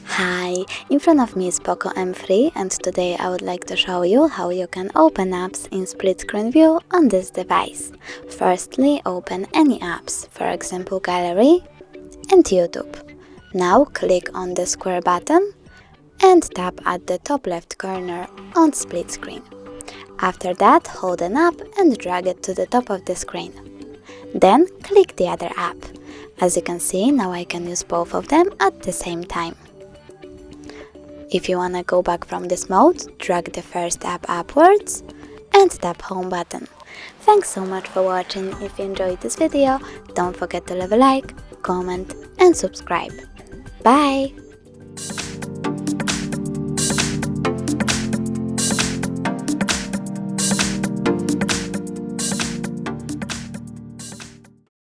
Hi, in front of me is POCO M3 and today I would like to show you how you can open apps in split screen view on this device. Firstly, open any apps, for example Gallery and YouTube. Now click on the square button and tap at the top left corner on split screen. After that, hold an app and drag it to the top of the screen. Then click the other app. As you can see, now I can use both of them at the same time. If you wanna go back from this mode, drag the first app upwards and tap home button. Thanks so much for watching. If you enjoyed this video, don't forget to leave a like, comment and subscribe. Bye!